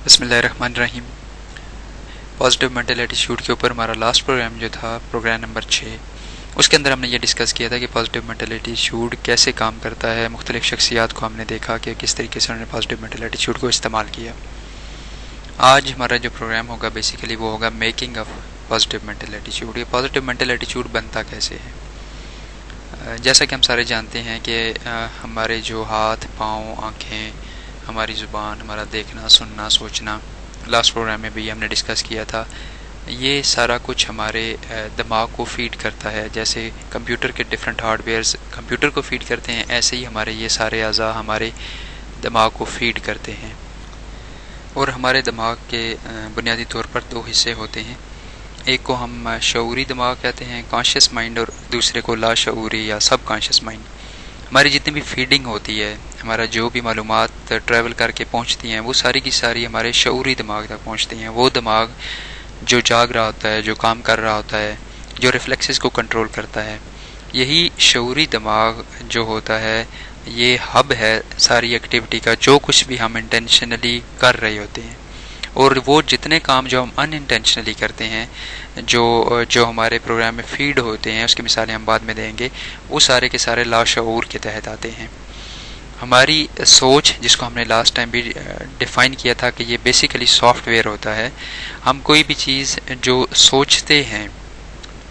بسم اللہ الرحمن الرحیم۔ پازیٹیو مینٹل ایٹیچیوڈ کے اوپر ہمارا لاسٹ پروگرام جو تھا، پروگرام نمبر 6، اس کے اندر ہم نے یہ ڈسکس کیا تھا کہ پازیٹیو مینٹل ایٹیچیوڈ کیسے کام کرتا ہے۔ مختلف شخصیات کو ہم نے دیکھا کہ کس طریقے سے انہوں نے پازیٹیو مینٹل ایٹیچیوڈ کو استعمال کیا۔ آج ہمارا جو پروگرام ہوگا بیسیکلی وہ ہوگا میکنگ آف پازیٹیو مینٹل ایٹیچیوڈ۔ یہ پازیٹیو مینٹل ایٹیچیوڈ بنتا کیسے ہے؟ جیسا کہ ہم سارے جانتے ہیں کہ ہمارے جو ہاتھ، پاؤں، آنکھیں، ہماری زبان، ہمارا دیکھنا، سننا، سوچنا، لاسٹ پروگرام میں بھی ہم نے ڈسکس کیا تھا، یہ سارا کچھ ہمارے دماغ کو فیڈ کرتا ہے۔ جیسے کمپیوٹر کے ڈفرینٹ ہارڈ ویئرز کمپیوٹر کو فیڈ کرتے ہیں، ایسے ہی ہمارے یہ سارے اعضاء ہمارے دماغ کو فیڈ کرتے ہیں۔ اور ہمارے دماغ کے بنیادی طور پر دو حصے ہوتے ہیں، ایک کو ہم شعوری دماغ کہتے ہیں، کانشیس مائنڈ، اور دوسرے کو لاشعوری یا سب کانشیس مائنڈ۔ ہماری جتنی بھی فیڈنگ ہوتی ہے، ہمارا جو بھی معلومات ٹریول کر کے پہنچتی ہیں، وہ ساری کی ساری ہمارے شعوری دماغ تک پہنچتی ہیں۔ وہ دماغ جو جاگ رہا ہوتا ہے، جو کام کر رہا ہوتا ہے، جو ریفلیکسز کو کنٹرول کرتا ہے، یہی شعوری دماغ جو ہوتا ہے یہ ہب ہے ساری ایکٹیویٹی کا، جو کچھ بھی ہم انٹینشنلی کر رہے ہوتے ہیں۔ اور وہ جتنے کام جو ہم ان انٹینشنلی کرتے ہیں، جو ہمارے پروگرام میں فیڈ ہوتے ہیں، اس کی مثالیں ہم بعد میں دیں گے، وہ سارے کے سارے لاشعور کے تحت آتے ہیں۔ ہماری سوچ، جس کو ہم نے لاسٹ ٹائم بھی ڈیفائن کیا تھا کہ یہ بیسیکلی سافٹ ویئر ہوتا ہے۔ ہم کوئی بھی چیز جو سوچتے ہیں،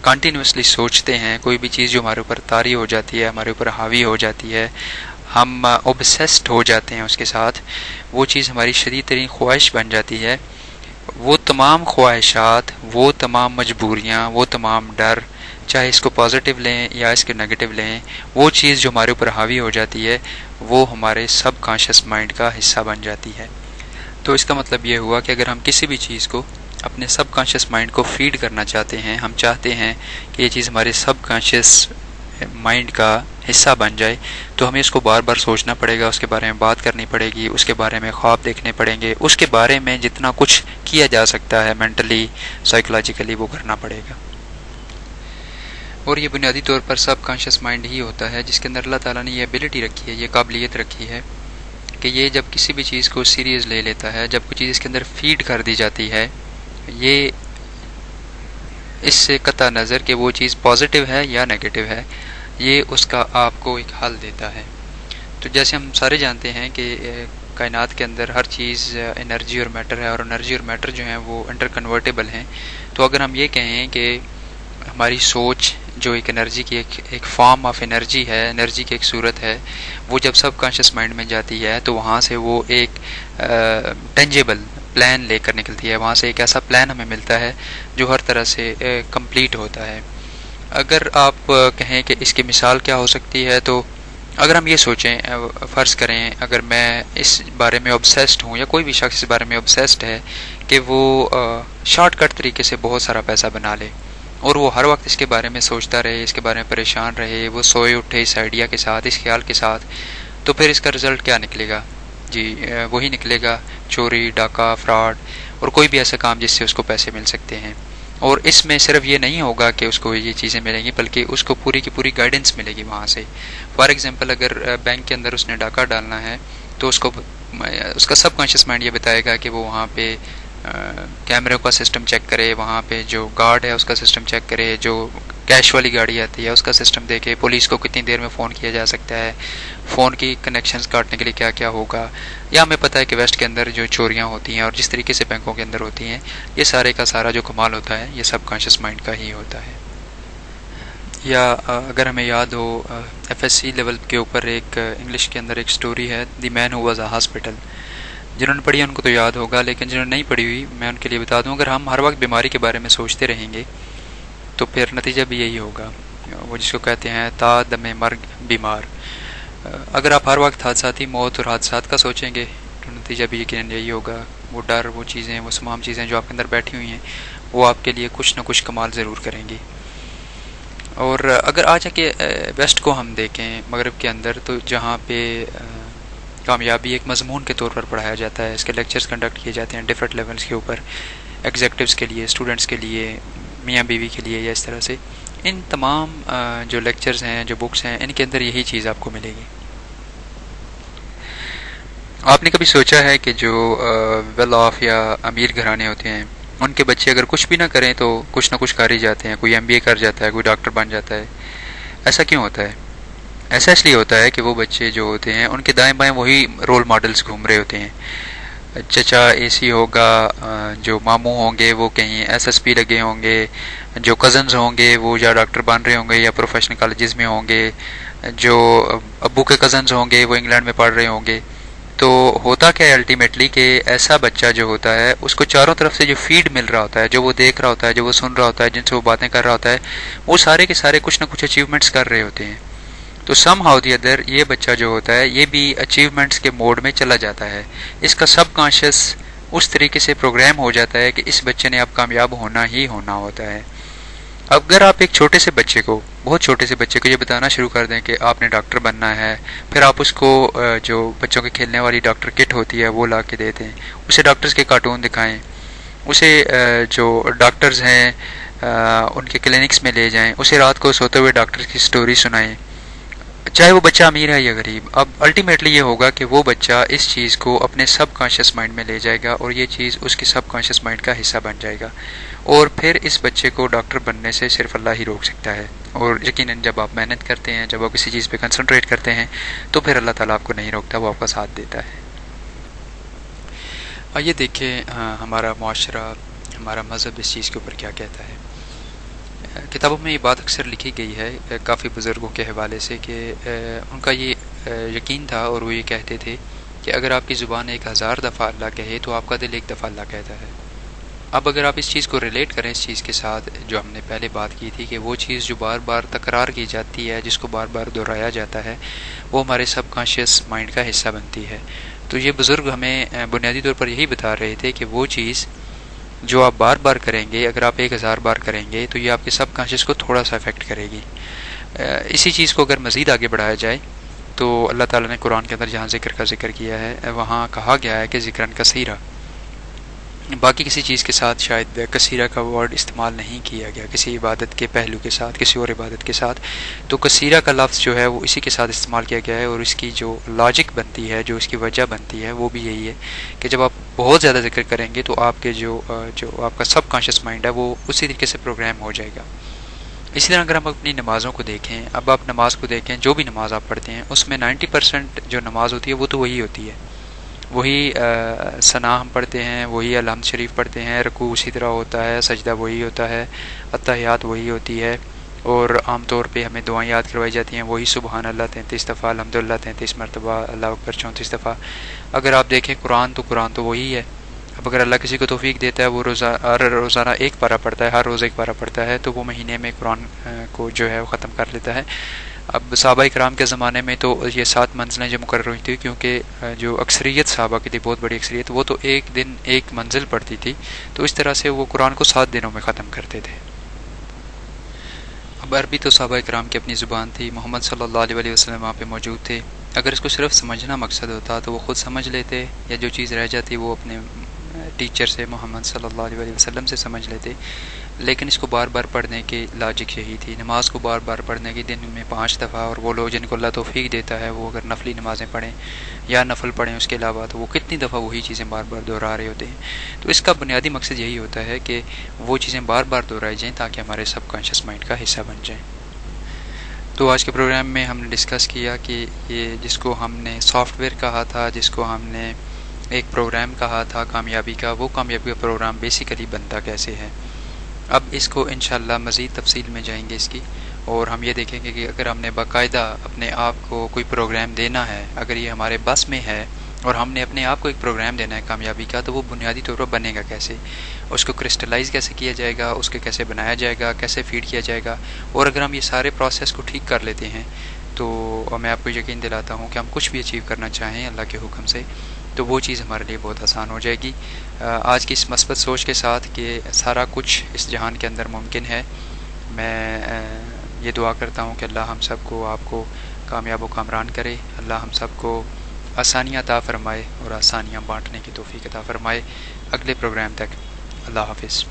کنٹینیوسلی سوچتے ہیں، کوئی بھی چیز جو ہمارے اوپر طاری ہو جاتی ہے، ہمارے اوپر حاوی ہو جاتی ہے، ہم اوبسیسڈ ہو جاتے ہیں اس کے ساتھ، وہ چیز ہماری شدید ترین خواہش بن جاتی ہے۔ وہ تمام خواہشات، وہ تمام مجبوریاں، وہ تمام ڈر، چاہے اس کو پازیٹیو لیں یا اس کے نیگیٹو لیں، وہ چیز جو ہمارے اوپر حاوی ہو جاتی ہے وہ ہمارے سب کانشیس مائنڈ کا حصہ بن جاتی ہے۔ تو اس کا مطلب یہ ہوا کہ اگر ہم کسی بھی چیز کو اپنے سب کانشیس مائنڈ کو فیڈ کرنا چاہتے ہیں، ہم چاہتے ہیں کہ یہ چیز ہمارے سب کانشیس مائنڈ کا حصہ بن جائے، تو ہمیں اس کو بار بار سوچنا پڑے گا، اس کے بارے میں بات کرنی پڑے گی، اس کے بارے میں خواب دیکھنے پڑیں گے، اس کے بارے میں جتنا کچھ کیا جا سکتا ہے مینٹلی، سائیکولوجیکلی، وہ کرنا پڑے گا۔ اور یہ بنیادی طور پر سب کانشیس مائنڈ ہی ہوتا ہے جس کے اندر اللہ تعالیٰ نے یہ ایبلٹی رکھی ہے، یہ قابلیت رکھی ہے کہ یہ جب کسی بھی چیز کو سیریس لے لیتا ہے، جب کوئی چیز اس کے اندر فیڈ کر دی جاتی ہے، یہ اس سے قطع نظر کہ وہ چیز پازیٹیو ہے یا نیگیٹو ہے، یہ اس کا آپ کو ایک حل دیتا ہے۔ تو جیسے ہم سارے جانتے ہیں کہ کائنات کے اندر ہر چیز انرجی اور میٹر ہے، اور انرجی اور میٹر جو ہیں وہ انٹر کنورٹیبل ہیں۔ تو اگر ہم یہ کہیں کہ ہماری سوچ جو ایک انرجی کی ایک فارم آف انرجی ہے، انرجی کی ایک صورت ہے، وہ جب سب کانشیس مائنڈ میں جاتی ہے تو وہاں سے وہ ایک ٹینجیبل پلان لے کر نکلتی ہے، وہاں سے ایک ایسا پلان ہمیں ملتا ہے جو ہر طرح سے کمپلیٹ ہوتا ہے۔ اگر آپ کہیں کہ اس کی مثال کیا ہو سکتی ہے، تو اگر ہم یہ سوچیں، فرض کریں اگر میں اس بارے میں obsessed ہوں، یا کوئی بھی شخص اس بارے میں obsessed ہے کہ وہ شارٹ کٹ طریقے سے بہت سارا پیسہ بنا لے، اور وہ ہر وقت اس کے بارے میں سوچتا رہے، اس کے بارے میں پریشان رہے، وہ سوئے اٹھے اس آئیڈیا کے ساتھ، اس خیال کے ساتھ، تو پھر اس کا رزلٹ کیا نکلے گا؟ جی وہی نکلے گا، چوری، ڈاکہ، فراڈ، اور کوئی بھی ایسا کام جس سے اس کو پیسے مل سکتے ہیں۔ اور اس میں صرف یہ نہیں ہوگا کہ اس کو یہ چیزیں ملیں گی، بلکہ اس کو پوری کی پوری گائیڈنس ملے گی وہاں سے۔ فار ایگزامپل، اگر بینک کے اندر اس نے ڈاکہ ڈالنا ہے تو اس کا سب کانشیس مائنڈ یہ بتائے گا کہ وہ وہاں پہ کیمرے کا سسٹم چیک کرے، وہاں پہ جو گارڈ ہے اس کا سسٹم چیک کرے، جو کیش والی گاڑی آتی ہے اس کا سسٹم دیکھے، پولیس کو کتنی دیر میں فون کیا جا سکتا ہے، فون کی کنیکشنز کاٹنے کے لیے کیا کیا ہوگا، یا ہمیں پتہ ہے کہ ویسٹ کے اندر جو چوریاں ہوتی ہیں اور جس طریقے سے بینکوں کے اندر ہوتی ہیں، یہ سارے کا سارا جو کمال ہوتا ہے یہ سب کانشیس مائنڈ کا ہی ہوتا ہے۔ یا اگر ہمیں یاد ہو، ایف ایس سی لیول کے اوپر ایک انگلش کے اندر ایک سٹوری ہے، دی مین ہو واز اے ہاسپٹل۔ جنہوں نے پڑھی ان کو تو یاد ہوگا، لیکن جنہوں نے نہیں پڑھی ہوئی میں ان کے لیے بتا دوں، اگر ہم ہر وقت بیماری کے بارے میں سوچتے رہیں گے تو پھر نتیجہ بھی یہی ہوگا، وہ جس کو کہتے ہیں تا دم مرگ بیمار۔ اگر آپ ہر وقت حادثاتی موت اور حادثات کا سوچیں گے تو نتیجہ بھی یقیناً یہی ہوگا، وہ ڈر، وہ چیزیں، وہ تمام چیزیں جو آپ کے اندر بیٹھی ہوئی ہیں وہ آپ کے لیے کچھ نہ کچھ کمال ضرور کریں گی۔ اور اگر آج کے ویسٹ کو ہم دیکھیں، مغرب کے اندر، تو جہاں پہ کامیابی ایک مضمون کے طور پر پڑھایا جاتا ہے، اس کے لیکچرز کنڈکٹ کیے جاتے ہیں ڈفرینٹ لیولز کے اوپر، ایگزیکٹوز کے لیے، اسٹوڈنٹس کے لیے، میاں بیوی کے لیے، یا اس طرح سے، ان تمام جو لیکچرز ہیں، جو بکس ہیں، ان کے اندر یہی چیز آپ کو ملے گی۔ آپ نے کبھی سوچا ہے کہ جو ویل آف یا امیر گھرانے ہوتے ہیں ان کے بچے اگر کچھ بھی نہ کریں تو کچھ نہ کچھ کر ہی جاتے ہیں، کوئی MBA کر جاتا ہے، کوئی ڈاکٹر بن جاتا ہے؟ ایسا کیوں ہوتا ہے؟ ایسا اس لیے ہوتا ہے کہ وہ بچے جو ہوتے ہیں ان کے دائیں بائیں وہی رول ماڈلز گھوم رہے ہوتے ہیں۔ چچا AC ہوگا، جو ماموں ہوں گے وہ کہیں SSP لگے ہوں گے، جو کزنز ہوں گے وہ یا ڈاکٹر بن رہے ہوں گے یا پروفیشنل کالجز میں ہوں گے، جو ابو کے کزنز ہوں گے وہ انگلینڈ میں پڑھ رہے ہوں گے۔ تو ہوتا کیا ہے الٹیمیٹلی کہ ایسا بچہ جو ہوتا ہے اس کو چاروں طرف سے جو فیڈ مل رہا ہوتا ہے، جو وہ دیکھ رہا ہوتا ہے، جو وہ سن رہا ہوتا ہے، جن سے وہ باتیں کر رہا ہوتا ہے، وہ سارے کے سارے کچھ نہ کچھ اچیومنٹس کر رہے ہوتے ہیں۔ تو سم ہاؤ دی ادر یہ بچہ جو ہوتا ہے یہ بھی اچیومنٹس کے موڈ میں چلا جاتا ہے۔ اس کا سب کانشیس اس طریقے سے پروگرام ہو جاتا ہے کہ اس بچے نے اب کامیاب ہونا ہی ہونا ہوتا ہے۔ اگر آپ ایک چھوٹے سے بچے کو، بہت چھوٹے سے بچے کو یہ بتانا شروع کر دیں کہ آپ نے ڈاکٹر بننا ہے، پھر آپ اس کو جو بچوں کے کھیلنے والی ڈاکٹر کٹ ہوتی ہے وہ لا کے دے دیں، اسے ڈاکٹرز کے کارٹون دکھائیں، اسے جو ڈاکٹرز ہیں ان کے کلینکس میں لے جائیں، اسے رات کو سوتے ہوئے ڈاکٹر کی سٹوری سنائیں، چاہے وہ بچہ امیر ہے یا غریب۔ اب الٹیمیٹلی یہ ہوگا کہ وہ بچہ اس چیز کو اپنے سب کانشیس مائنڈ میں لے جائے گا اور یہ چیز اس کی سب کانشیس مائنڈ کا حصہ بن جائے گا، اور پھر اس بچے کو ڈاکٹر بننے سے صرف اللہ ہی روک سکتا ہے۔ اور یقیناً جب آپ محنت کرتے ہیں، جب آپ کسی چیز پہ کنسنٹریٹ کرتے ہیں تو پھر اللہ تعالیٰ آپ کو نہیں روکتا، وہ آپ کا ساتھ دیتا ہے۔ آئیے دیکھیں ہمارا معاشرہ، ہمارا مذہب اس چیز کے اوپر کیا کہتا ہے۔ کتابوں میں یہ بات اکثر لکھی گئی ہے کافی بزرگوں کے حوالے سے کہ ان کا یہ یقین تھا اور وہ یہ کہتے تھے کہ اگر آپ کی زبان 1000 دفعہ اللہ کہے تو آپ کا دل ایک دفعہ اللہ کہتا ہے۔ اب اگر آپ اس چیز کو ریلیٹ کریں اس چیز کے ساتھ جو ہم نے پہلے بات کی تھی کہ وہ چیز جو بار بار تکرار کی جاتی ہے، جس کو بار بار دہرایا جاتا ہے، وہ ہمارے سب کانشیس مائنڈ کا حصہ بنتی ہے۔ تو یہ بزرگ ہمیں بنیادی طور پر یہی بتا رہے تھے کہ وہ چیز جو آپ بار بار کریں گے، اگر آپ 1000 بار کریں گے تو یہ آپ کے سب کانشیس کو تھوڑا سا افیکٹ کرے گی۔ اسی چیز کو اگر مزید آگے بڑھایا جائے تو اللہ تعالیٰ نے قرآن کے اندر جہاں ذکر کا ذکر کیا ہے وہاں کہا گیا ہے کہ ذکراً کثیرہ، باقی کسی چیز کے ساتھ شاید کثیرہ کا ورڈ استعمال نہیں کیا گیا کسی عبادت کے پہلو کے ساتھ، کسی اور عبادت کے ساتھ، تو کثیرہ کا لفظ جو ہے وہ اسی کے ساتھ استعمال کیا گیا ہے، اور اس کی جو لاجک بنتی ہے، جو اس کی وجہ بنتی ہے وہ بھی یہی ہے کہ جب آپ بہت زیادہ ذکر کریں گے تو آپ کے جو آپ کا سب کانشیس مائنڈ ہے وہ اسی طریقے سے پروگرام ہو جائے گا۔ اسی طرح اگر ہم اپنی نمازوں کو دیکھیں، اب آپ نماز کو دیکھیں، جو بھی نماز آپ پڑھتے ہیں اس میں 90% جو نماز ہوتی ہے وہ تو وہی ہوتی ہے، وہی ثنا ہم پڑھتے ہیں، وہی الحمد شریف پڑھتے ہیں، رکوع اسی طرح ہوتا ہے، سجدہ وہی ہوتا ہے، اتحیات وہی ہوتی ہے، اور عام طور پہ ہمیں دعائیں یاد کروائی جاتی ہیں، وہی سبحان اللہ 33 دفعہ، الحمدللہ 33 مرتبہ، اللہ اکبر 34 دفعہ۔ اگر آپ دیکھیں قرآن تو وہی ہے۔ اب اگر اللہ کسی کو توفیق دیتا ہے وہ روزانہ ایک پارہ پڑھتا ہے، ہر روز ایک پارہ پڑھتا ہے، تو وہ مہینے میں قرآن کو جو ہے وہ ختم کر لیتا ہے۔ اب صحابہ کرام کے زمانے میں تو یہ 7 منزلیں جو مقرر ہوئی تھی، کیونکہ جو اکثریت صحابہ کی تھی، بہت بڑی اکثریت، وہ تو ایک دن ایک منزل پڑھتی تھی، تو اس طرح سے وہ قرآن کو 7 دنوں میں ختم کرتے تھے۔ اب عربی تو صحابہ کرام کی اپنی زبان تھی، محمد صلی اللہ علیہ وسلم وہاں پہ موجود تھے، اگر اس کو صرف سمجھنا مقصد ہوتا تو وہ خود سمجھ لیتے، یا جو چیز رہ جاتی وہ اپنے ٹیچر سے، محمد صلی اللہ علیہ وسلم سے سمجھ لیتے، لیکن اس کو بار بار پڑھنے کی لاجک یہی تھی۔ نماز کو بار بار پڑھنے کی دن میں 5 دفعہ، اور وہ لوگ جن کو اللہ توفیق دیتا ہے وہ اگر نفلی نمازیں پڑھیں یا نفل پڑھیں اس کے علاوہ، تو وہ کتنی دفعہ وہی چیزیں بار بار دہرا رہے ہوتے ہیں۔ تو اس کا بنیادی مقصد یہی ہوتا ہے کہ وہ چیزیں بار بار دہرائی جائیں تاکہ ہمارے سب کانشیس مائنڈ کا حصہ بن جائیں۔ تو آج کے پروگرام میں ہم نے ڈسکس کیا کہ یہ جس کو ہم نے سافٹ ویئر کہا تھا، جس کو ہم نے ایک پروگرام کہا تھا کامیابی کا، وہ کامیابی کا پروگرام بیسیکلی بنتا کیسے ہے۔ اب اس کو انشاءاللہ مزید تفصیل میں جائیں گے اس کی، اور ہم یہ دیکھیں گے کہ اگر ہم نے باقاعدہ اپنے آپ کو کوئی پروگرام دینا ہے، اگر یہ ہمارے بس میں ہے اور ہم نے اپنے آپ کو ایک پروگرام دینا ہے کامیابی کا، تو وہ بنیادی طور پر بنے گا کیسے، اس کو کرسٹلائز کیسے کیا جائے گا، اس کو کیسے بنایا جائے گا، کیسے فیڈ کیا جائے گا، اور اگر ہم یہ سارے پروسیس کو ٹھیک کر لیتے ہیں تو میں آپ کو یقین دلاتا ہوں کہ ہم کچھ بھی اچیو کرنا چاہیں اللہ کے حکم سے تو وہ چیز ہمارے لیے بہت آسان ہو جائے گی۔ آج کی اس مثبت سوچ کے ساتھ کہ سارا کچھ اس جہان کے اندر ممکن ہے، میں یہ دعا کرتا ہوں کہ اللہ ہم سب کو، آپ کو کامیاب و کامران کرے، اللہ ہم سب کو آسانیاں عطا فرمائے اور آسانیاں بانٹنے کی توفیق عطا فرمائے۔ اگلے پروگرام تک اللہ حافظ۔